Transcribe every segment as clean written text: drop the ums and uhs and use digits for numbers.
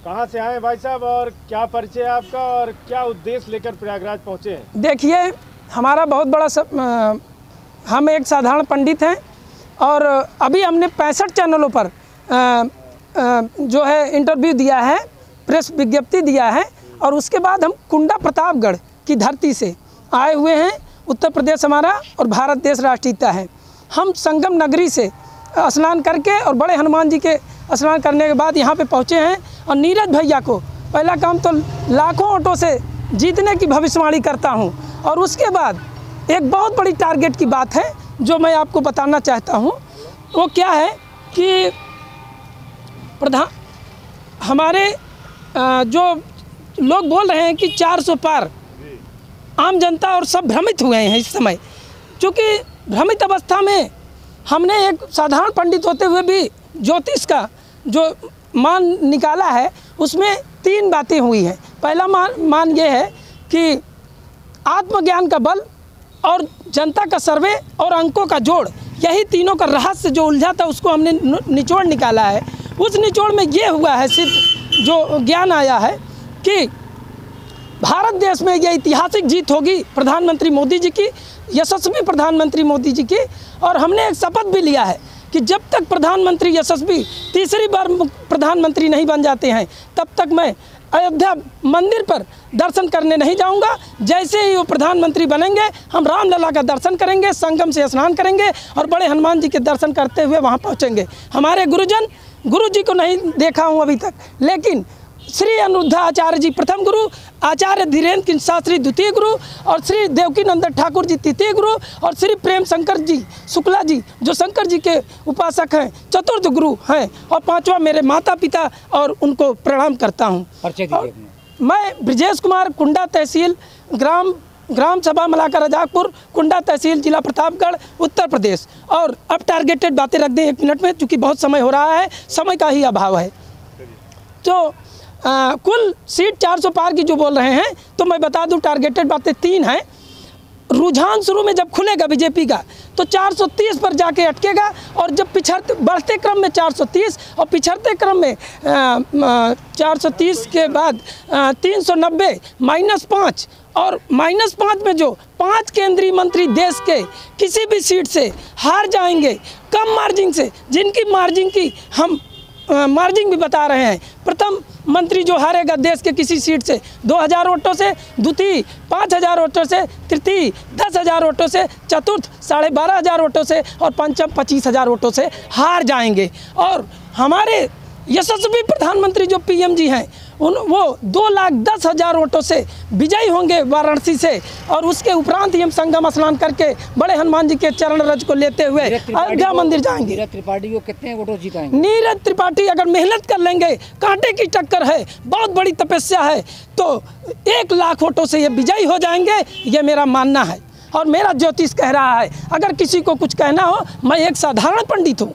कहाँ से आए भाई साहब और क्या परिचय है आपका और क्या उद्देश्य लेकर प्रयागराज पहुँचे हैं? देखिए, हमारा बहुत बड़ा हम एक साधारण पंडित हैं और अभी हमने 65 चैनलों पर जो है इंटरव्यू दिया है, प्रेस विज्ञप्ति दिया है और उसके बाद हम कुंडा प्रतापगढ़ की धरती से आए हुए हैं। उत्तर प्रदेश हमारा और भारत देश राष्ट्रीयता है। हम संगम नगरी से स्नान करके और बड़े हनुमान जी के स्नान करने के बाद यहाँ पे पहुँचे हैं और नीरज भैया को पहला काम तो लाखों वोटों से जीतने की भविष्यवाणी करता हूँ और उसके बाद एक बहुत बड़ी टारगेट की बात है जो मैं आपको बताना चाहता हूँ। वो क्या है कि हमारे जो लोग बोल रहे हैं कि 400 पार, आम जनता और सब भ्रमित हुए हैं इस समय, क्योंकि भ्रमित अवस्था में हमने एक साधारण पंडित होते हुए भी ज्योतिष का जो मान निकाला है उसमें 3 बातें हुई हैं। पहला मान ये है कि आत्मज्ञान का बल और जनता का सर्वे और अंकों का जोड़, यही तीनों का रहस्य जो उलझा था उसको हमने निचोड़ निकाला है। उस निचोड़ में ये हुआ है, सिद्ध जो ज्ञान आया है कि भारत देश में ये ऐतिहासिक जीत होगी प्रधानमंत्री मोदी जी की, यशस्वी प्रधानमंत्री मोदी जी की। और हमने एक शपथ भी लिया है कि जब तक प्रधानमंत्री यशस्वी तीसरी बार प्रधानमंत्री नहीं बन जाते हैं तब तक मैं अयोध्या मंदिर पर दर्शन करने नहीं जाऊंगा। जैसे ही वो प्रधानमंत्री बनेंगे हम रामलला का दर्शन करेंगे, संगम से स्नान करेंगे और बड़े हनुमान जी के दर्शन करते हुए वहां पहुंचेंगे। हमारे गुरु जी को नहीं देखा हूं अभी तक, लेकिन श्री अनिरुद्ध आचार्य जी प्रथम गुरु, आचार्य धीरेन्द्र शास्त्री द्वितीय गुरु और श्री देवकी नंदन ठाकुर जी तृतीय गुरु और श्री प्रेम शंकर जी शुक्ला जी जो शंकर जी के उपासक हैं चतुर्थ गुरु हैं और 5वां मेरे माता पिता और उनको प्रणाम करता हूं। मैं ब्रजेश कुमार, कुंडा तहसील, ग्राम सभा मलाका रजाकपुर, कुंडा तहसील, जिला प्रतापगढ़, उत्तर प्रदेश। और अब टारगेटेड बातें रख दें 1 मिनट में, क्योंकि बहुत समय हो रहा है, समय का ही अभाव है। तो कुल सीट 400 पार की जो बोल रहे हैं, तो मैं बता दूं टारगेटेड बातें 3 हैं। रुझान शुरू में जब खुलेगा बीजेपी का तो 430 पर जाके अटकेगा और जब बढ़ते क्रम में 430 और पिछड़ते क्रम में 430 के बाद 390 -5 और -5 में जो 5 केंद्रीय मंत्री देश के किसी भी सीट से हार जाएंगे कम मार्जिन से, जिनकी मार्जिन की हम मार्जिन भी बता रहे हैं। प्रथम मंत्री जो हारेगा देश के किसी सीट से 2000 वोटों से, द्वितीय 5000 वोटों से, तृतीय 10,000 वोटों से, चतुर्थ 12,500 वोटों से और पंचम 25,000 वोटों से हार जाएंगे। और हमारे यशस्वी प्रधानमंत्री जो पीएम जी हैं वो 2,10,000 वोटों से विजयी होंगे वाराणसी से। और उसके उपरांत ही हम संगम स्नान करके बड़े हनुमान जी के चरण रज को लेते हुए अयोध्या मंदिर जाएंगे। नीरज त्रिपाठी को कितने वोटों जिताएंगे? नीरज त्रिपाठी अगर मेहनत कर लेंगे, कांटे की टक्कर है, बहुत बड़ी तपस्या है, तो 1 लाख वोटों से ये विजयी हो जाएंगे, ये मेरा मानना है और मेरा ज्योतिष कह रहा है। अगर किसी को कुछ कहना हो, मैं एक साधारण पंडित हूँ,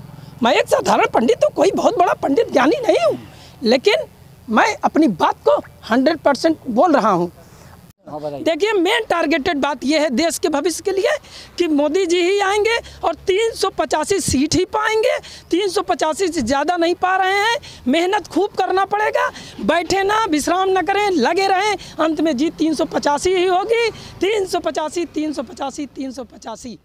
कोई बहुत बड़ा पंडित ज्ञानी नहीं हूँ, लेकिन मैं अपनी बात को 100% बोल रहा हूँ। देखिए, मेन टारगेटेड बात यह है देश के भविष्य के लिए कि मोदी जी ही आएंगे और 385 सीट ही पाएंगे। 385 से ज़्यादा नहीं पा रहे हैं। मेहनत खूब करना पड़ेगा, बैठे ना, विश्राम ना करें, लगे रहें, अंत में जीत 385 ही होगी। 385, 385, 385।